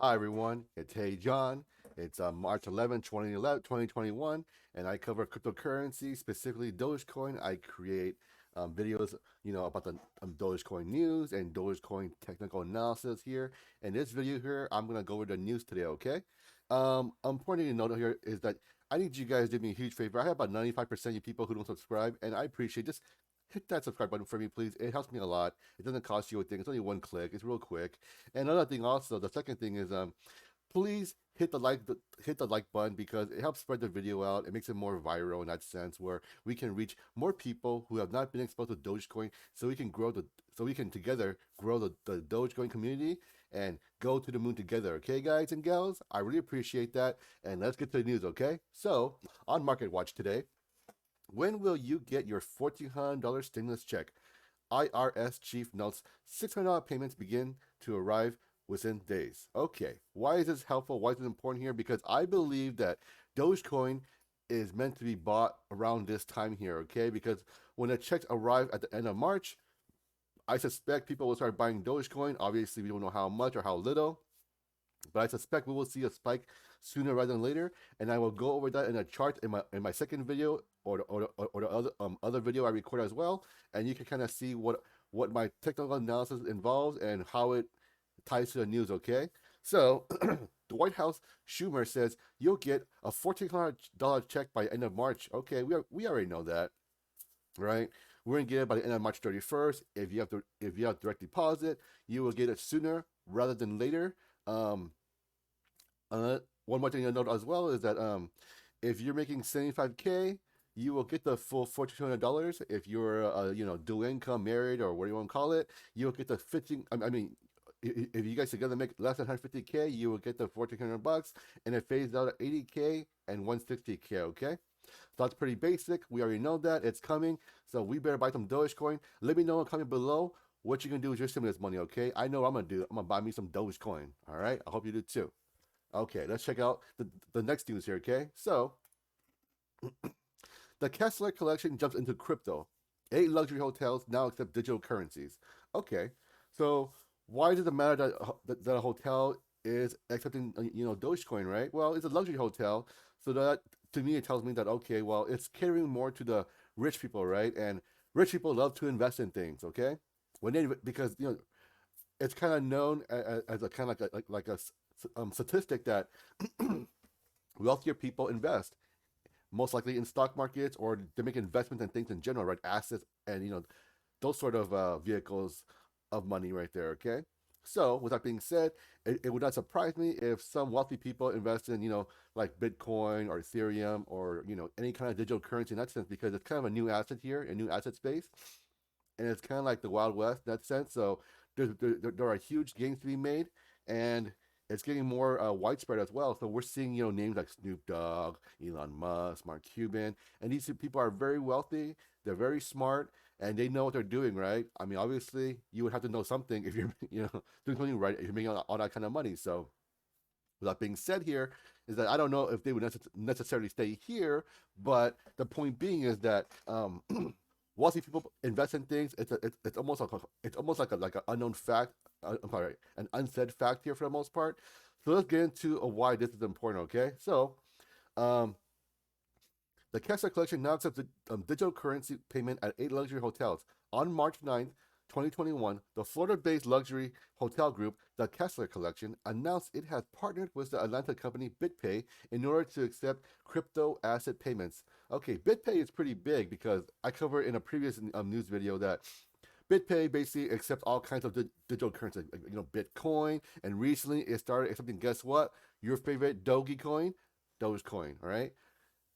Hi everyone, it's Hey John. It's March 11, 2021, and I cover cryptocurrency, specifically Dogecoin. I create videos, about the Dogecoin news and Dogecoin technical analysis here. In this video here, I'm gonna go over the news today. Okay. Important to note here is that I need you guys to do me a huge favor. I have about 95% of you people who don't subscribe, and I appreciate just hit that subscribe button for me, please. It helps me a lot. It doesn't cost you a thing. It's only one click. It's real quick. And another thing, also, the second thing is, please hit the like button because it helps spread the video out. It makes it more viral in that sense, where we can reach more people who have not been exposed to Dogecoin, so we can together grow the Dogecoin community and go to the moon together. Okay, guys and gals, I really appreciate that. And let's get to the news. Okay, so on Market Watch today. When will you get your $1,400 stimulus check? IRS chief notes $600 payments begin to arrive within days. Okay, why is this helpful? Why is it important here? Because I believe that Dogecoin is meant to be bought around this time here, okay? Because when the checks arrive at the end of March, I suspect people will start buying Dogecoin. Obviously, we don't know how much or how little, but I suspect we will see a spike sooner rather than later, and I will go over that in a chart in my second video or the other video I record as well, and you can kind of see what my technical analysis involves and how it ties to the news. Okay, so the White House Schumer says you'll get a $1,400 check by end of March. Okay, we already know that, right? We're gonna get it by the end of March 31st. If you have direct deposit, you will get it sooner rather than later. Um, One more thing to note as well is that if you're making 75K, you will get the full $1,400. If you're dual income, married, or what do you want to call it, you'll get the 15. I mean, if you guys together make less than 150K, you will get the $1,400, and it fades out at 80K and 160K. Okay. So that's pretty basic. We already know that it's coming. So we better buy some Dogecoin. Let me know in the comment below what you're gonna do with your stimulus money. Okay. I know what I'm gonna do. I'm gonna buy me some Dogecoin. All right. I hope you do too. Okay, let's check out the next news here, okay? So, the Kessler collection jumps into crypto. 8 luxury hotels now accept digital currencies. Okay, so why does it matter that a hotel is accepting, Dogecoin, right? Well, it's a luxury hotel, so that, to me, it tells me that, okay, well, it's catering more to the rich people, right? And rich people love to invest in things, okay? Because, it's kind of known as a kind of like a statistic that wealthier people invest most likely in stock markets, or they make investments in things in general, right? Assets and those sort of vehicles of money right there. Okay. So with that being said, it would not surprise me if some wealthy people invest in like Bitcoin or Ethereum or any kind of digital currency in that sense, because it's kind of a new asset here, a new asset space, and it's kind of like the Wild West in that sense. So there are huge gains to be made, and it's getting more widespread as well. So we're seeing names like Snoop Dogg, Elon Musk, Mark Cuban, and these people are very wealthy. They're very smart, and they know what they're doing, right? I mean, obviously, you would have to know something if you're doing something right, if you're making all that kind of money. So with that being said, here is that I don't know if they would necessarily stay here, but the point being is that wealthy people invest in things. It's almost like an unknown fact. I'm sorry, an unsaid fact here for the most part. So let's get into why this is important. Okay, so um, the Kessler Collection now accepts digital currency payment at 8 luxury hotels. On March 9th, 2021, the Florida-based luxury hotel group, the Kessler Collection, announced it has partnered with the Atlanta company BitPay in order to accept crypto asset payments. Okay, BitPay is pretty big because I covered in a previous news video that BitPay basically accepts all kinds of digital currency, like, Bitcoin, and recently it started accepting, guess what? Your favorite Dogecoin, Dogecoin, all right?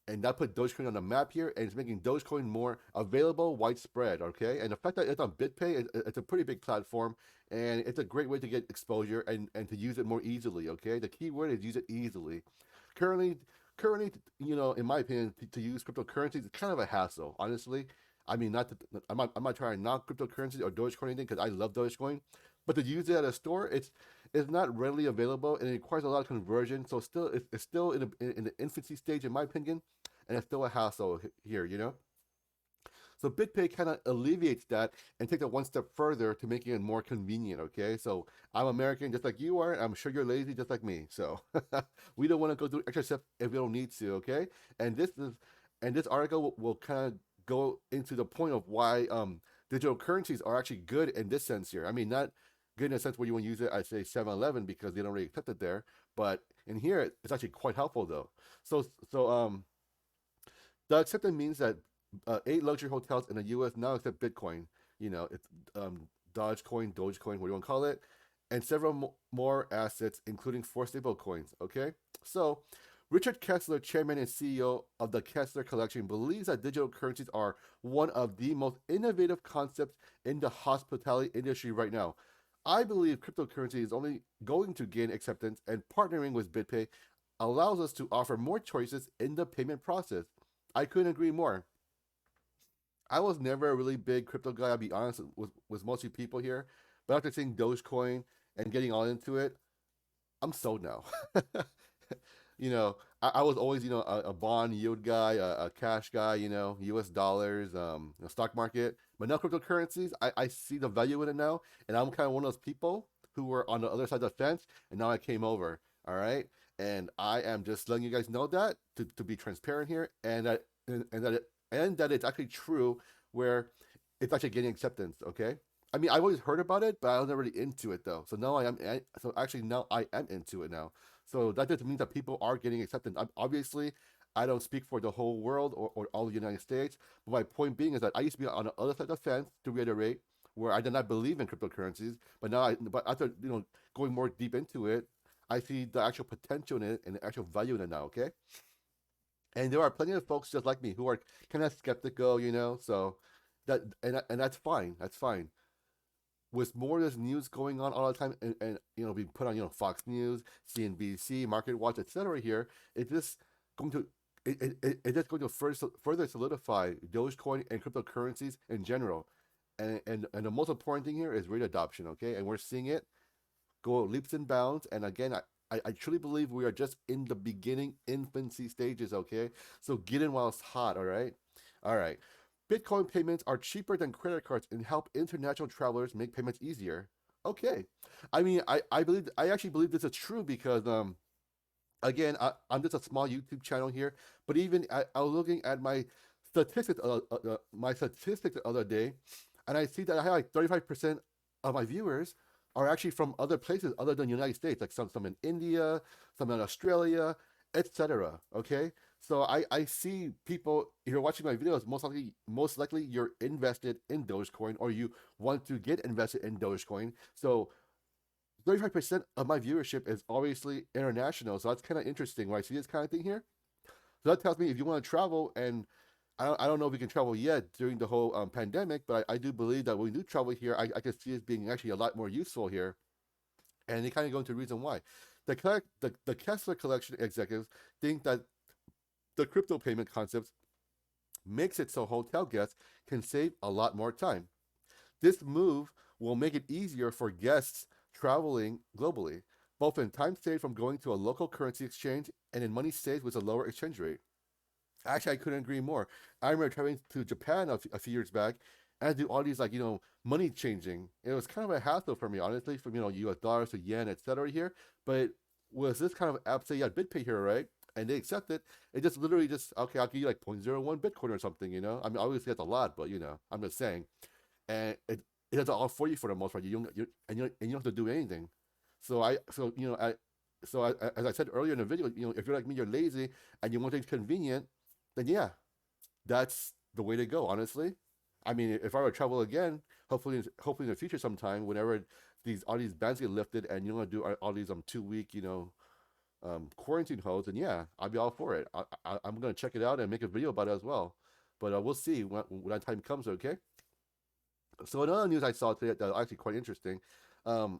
And that put Dogecoin on the map here, and it's making Dogecoin more available, widespread. Okay, and the fact that it's on BitPay, it's a pretty big platform, and it's a great way to get exposure and to use it more easily. Okay, the key word is use it easily. Currently, currently, in my opinion, to use cryptocurrencies is kind of a hassle. Honestly, I mean, I'm not trying to knock cryptocurrencies or Dogecoin or anything, because I love Dogecoin, but to use it at a store, it's not readily available, and it requires a lot of conversion. So still, it's still in the infancy stage, in my opinion, and it's still a hassle here. So BitPay kind of alleviates that and takes it one step further to making it more convenient. Okay, so I'm American just like you are. I'm sure you're lazy just like me. So we don't want to go through extra steps if we don't need to. Okay, and this article will kind of go into the point of why digital currencies are actually good in this sense here. I mean, not good in a sense where you want to use it, I say 7-Eleven because they don't really accept it there, but in here it's actually quite helpful though. So the acceptance means that 8 luxury hotels in the U.S. now accept Bitcoin. It's Dogecoin, what do you want to call it, and several more assets, including 4 stable coins. Okay, so Richard Kessler, chairman and CEO of the Kessler Collection, believes that digital currencies are one of the most innovative concepts in the hospitality industry right now. I believe cryptocurrency is only going to gain acceptance, and partnering with BitPay allows us to offer more choices in the payment process. I couldn't agree more. I was never a really big crypto guy. I'll be honest with most of you people here, but after seeing Dogecoin and getting all into it, I'm sold now. I was always, a bond yield guy, a cash guy, U.S. dollars, stock market. But now cryptocurrencies, I see the value in it now, and I'm kind of one of those people who were on the other side of the fence, and now I came over. All right, and I am just letting you guys know that to be transparent here, and that it's actually true where it's actually getting acceptance. Okay. I mean, I've always heard about it, but I was never really into it though. So now I am. So actually, now I am into it now. So that just means that people are getting acceptance. Obviously, I don't speak for the whole world or all the United States. But my point being is that I used to be on the other side of the fence, to reiterate, where I did not believe in cryptocurrencies. But after going more deep into it, I see the actual potential in it and the actual value in it now. Okay, and there are plenty of folks just like me who are kind of skeptical. So and that's fine. That's fine with more of this news going on all the time and being put on Fox News, CNBC, Market Watch, etc. Here, it's just going to it's just going to further solidify Dogecoin and cryptocurrencies in general. And the most important thing here is rate adoption, okay? And we're seeing it go leaps and bounds. And again, I truly believe we are just in the beginning infancy stages, okay? So get in while it's hot, all right? All right. Bitcoin payments are cheaper than credit cards and help international travelers make payments easier. Okay. I mean, I actually believe this is true because again, I'm just a small YouTube channel here, but even I was looking at my statistics the other day, and I see that I have like 35% of my viewers are actually from other places other than the United States, like some in India, some in Australia, etc. Okay, so I see people, if you're watching my videos, most likely you're invested in Dogecoin or you want to get invested in Dogecoin. So 35% of my viewership is obviously international. So that's kind of interesting when I see this kind of thing here. So that tells me if you want to travel, and I don't know if we can travel yet during the whole pandemic, but I do believe that when we do travel here, I can see it being actually a lot more useful here. And they kind of go into the reason why. The Kessler Collection executives think that the crypto payment concepts makes it so hotel guests can save a lot more time. This move will make it easier for guests traveling globally, both in time saved from going to a local currency exchange and in money saved with a lower exchange rate. Actually, I couldn't agree more. I remember traveling to Japan a few years back, and I do all these money changing. It was kind of a hassle for me, honestly, from U.S. dollars to yen, etc. here. But was this kind of app say, yeah, BitPay here, right? And they accept it. It just literally just okay, I'll give you like 0.01 Bitcoin or something. I mean, obviously that's a lot, but I'm just saying. And it does it all for you for the most part. And you don't have to do anything. So as I said earlier in the video, if you're like me, you're lazy and you want things convenient, then yeah, that's the way to go. Honestly, I mean, if I were to travel again, hopefully in the future sometime, whenever all these bans get lifted and you want to do all these 2 week quarantine holds, and yeah, I'll be all for it. I'm gonna check it out and make a video about it as well. But we'll see when that time comes. Okay. So another news I saw today that was actually quite interesting. Um,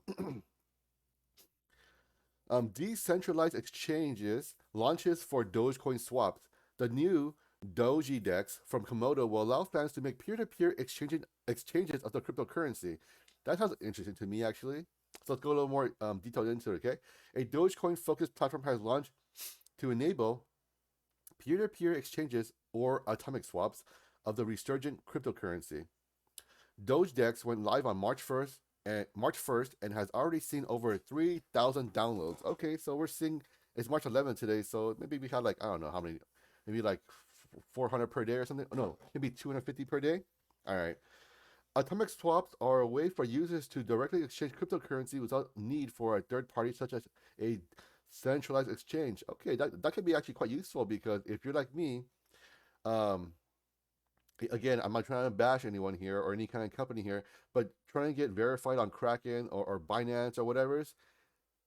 decentralized exchanges launches for Dogecoin swaps. The new Doge Dex from Komodo will allow fans to make peer-to-peer exchanges of the cryptocurrency. That sounds interesting to me, actually. So let's go a little more detailed into it, okay? A Dogecoin-focused platform has launched to enable peer-to-peer exchanges or atomic swaps of the resurgent cryptocurrency. DogeDex went live on March 1st and has already seen over 3,000 downloads. Okay, so we're seeing it's March 11th today, so maybe we had like I don't know how many, maybe like 400 per day or something. Oh, no, maybe 250 per day. All right. Atomic swaps are a way for users to directly exchange cryptocurrency without need for a third party, such as a centralized exchange. Okay, that can be actually quite useful because if you're like me, um, again, I'm not trying to bash anyone here or any kind of company here, but trying to get verified on Kraken or Binance or whatever,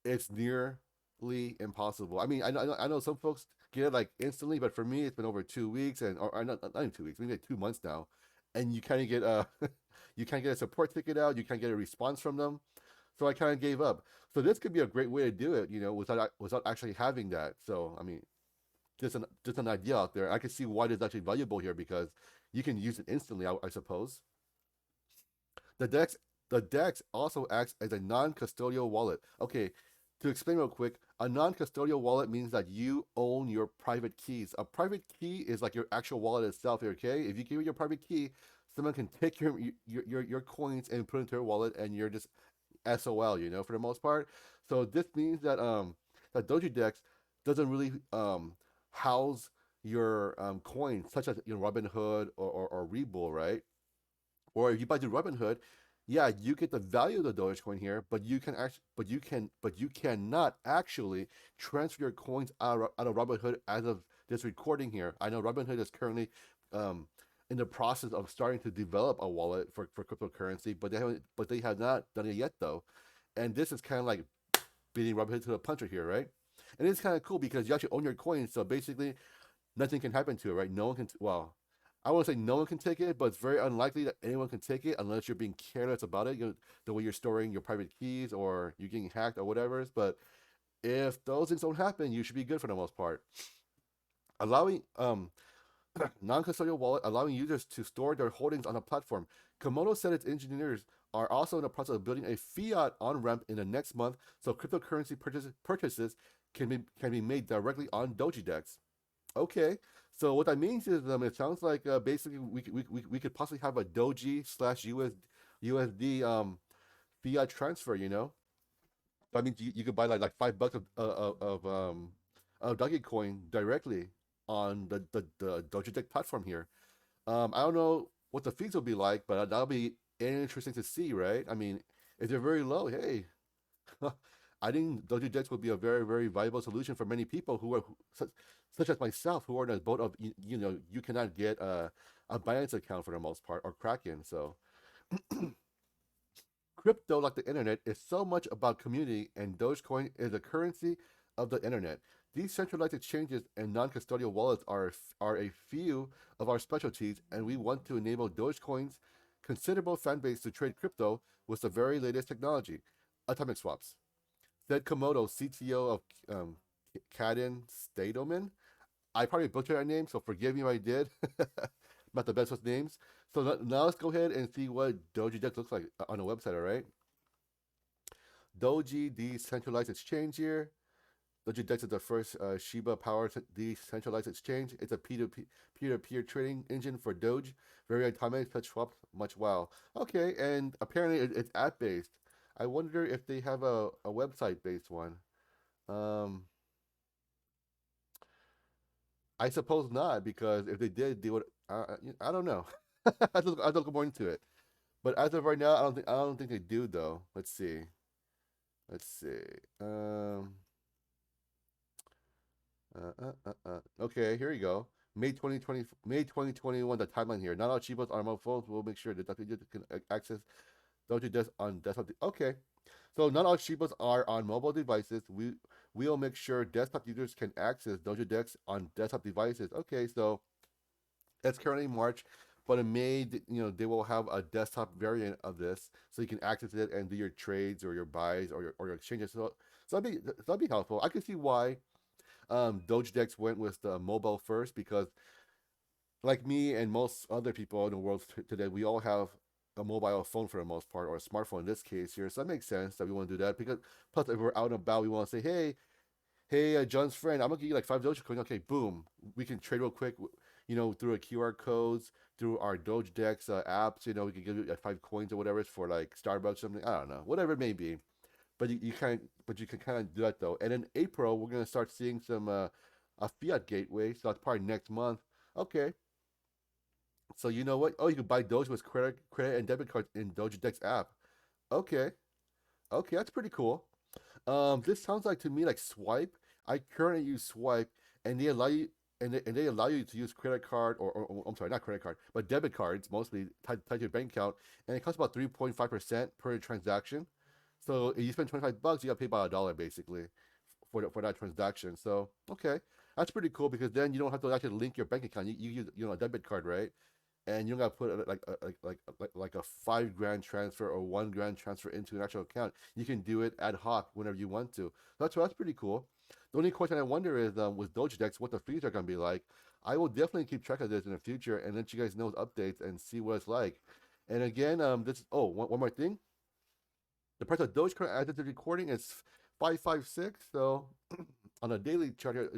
it's nearly impossible. I mean, I know some folks get it like instantly, but for me, it's been over 2 weeks or not even 2 weeks, maybe like 2 months now, and you kind of get a you can't get a support ticket out, you can't get a response from them, so I kind of gave up. So this could be a great way to do it, without actually having that. So I mean, just an idea out there. I can see why it's actually valuable here because you can use it instantly. I suppose the Dex the Dex also acts as a non-custodial wallet. Okay, to explain real quick, a non-custodial wallet means that you own your private keys. A private key is like your actual wallet itself. Okay, if you give your private key, someone can take your coins and put it into their wallet, and you're just SOL. For the most part. So this means that Doji Dex doesn't really house your coins, such as Robinhood or Rebull, right? Or if you buy through Robinhood, yeah, you get the value of the Dogecoin here, but you cannot actually transfer your coins out of Robinhood as of this recording here. I know Robinhood is currently um, in the process of starting to develop a wallet for cryptocurrency, but they have not done it yet though. And this is kind of like beating Robinhood to the puncher here, right? And it's kind of cool because you actually own your coins, so basically nothing can happen to it, right? No one can. Well, I won't say no one can take it, but it's very unlikely that anyone can take it unless you're being careless about it. The way you're storing your private keys or you're getting hacked or whatever. But if those things don't happen, you should be good for the most part. Allowing non-custodial wallet allowing users to store their holdings on a platform. Komodo said its engineers are also in the process of building a fiat on ramp in the next month, so cryptocurrency purchases can be made directly on DogeDex. Okay. So what that means is, it sounds like basically we could possibly have a Doge slash USD fiat transfer. So I mean, you could buy like $5 of Dogecoin directly on the Doge Deck platform here. I don't know what the fees will be like, but that'll be interesting to see, right? I mean, if they're very low, hey, I think Doji Dex would be a very, very viable solution for many people such as myself, who are in a boat of you cannot get a Binance account for the most part or Kraken. So crypto, like the internet, is so much about community, and Dogecoin is a currency of the internet. Decentralized exchanges and non-custodial wallets are a few of our specialties, and we want to enable Dogecoin's considerable fan base to trade crypto with the very latest technology, atomic swaps. Said Komodo, CTO of Cadden Stadelman. I probably butchered that name, so forgive me if I did. Not the best with names. So now let's go ahead and see what Doji Dex looks like on the website, all right? Doji Decentralized Exchange here. Doji Dex is the first Shiba powered decentralized exchange. It's a peer-to-peer trading engine for Doge. Very atomic, such swaps, much wow. Okay, and apparently it's app-based. I wonder if they have a website-based one. Um, I suppose not, because if they did, they would. I don't know. I don't go more into it. But as of right now, I don't think they do though. Let's see. Let's see. Okay, here you go. May 2021. The timeline here. Not all cheapos are mobile phones. We'll make sure that you can access Doji Desk on desktop. Okay, so not all Shibas are on mobile devices. We'll make sure desktop users can access Doja Dex on desktop devices. Okay, so it's currently March, but in May, they will have a desktop variant of this, so you can access it and do your trades or your buys or your exchanges. So that'd be helpful. I can see why Doja Dex went with the mobile first because like me and most other people in the world today, we all have a mobile phone for the most part, or a smartphone in this case here. So that makes sense that we want to do that because plus if we're out and about, we want to say, hey, John's friend, I'm gonna give you like $5 coin. Okay, boom, we can trade real quick. through a QR codes, through our Doge Decks apps. We can give you 5 coins or whatever for like Starbucks or something. I don't know, whatever it may be. But you can kind of do that though. And in April, we're gonna start seeing some a fiat gateway. So that's probably next month. Okay. So you know what? Oh, you can buy Doge with credit and debit cards in Doge Decks app. Okay. Okay, that's pretty cool. This sounds like to me like Swipe. I currently use Swipe, and they allow you and they allow you to use credit card or I'm sorry, not credit card, but debit cards mostly tied to your bank account, and it costs about 3.5% per transaction. So if you spend $25, you got paid by a dollar basically for that transaction. So okay, that's pretty cool because then you don't have to actually link your bank account. You use a debit card, right? And you don't got to put like a 5 grand transfer or 1 grand transfer into an actual account. You can do it ad hoc whenever you want to. That's pretty cool. The only question I wonder is with Doge Decks, what the fees are gonna be like. I will definitely keep track of this in the future and let you guys know updates and see what it's like. And again, this one more thing. The price of Dogecoin as of the recording is 556. So on a daily chart here,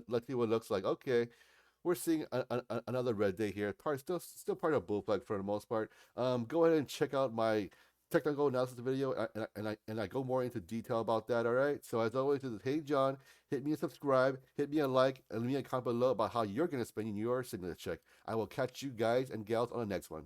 let's see what it looks like. Okay, we're seeing another red day here. Still part of bull flag for the most part. Go ahead and check out my technical analysis video, and I go more into detail about that. All right. So as always, this is Hey John. Hit me a subscribe, hit me a like, and leave me a comment below about how you're gonna spend your stimulus check. I will catch you guys and gals on the next one.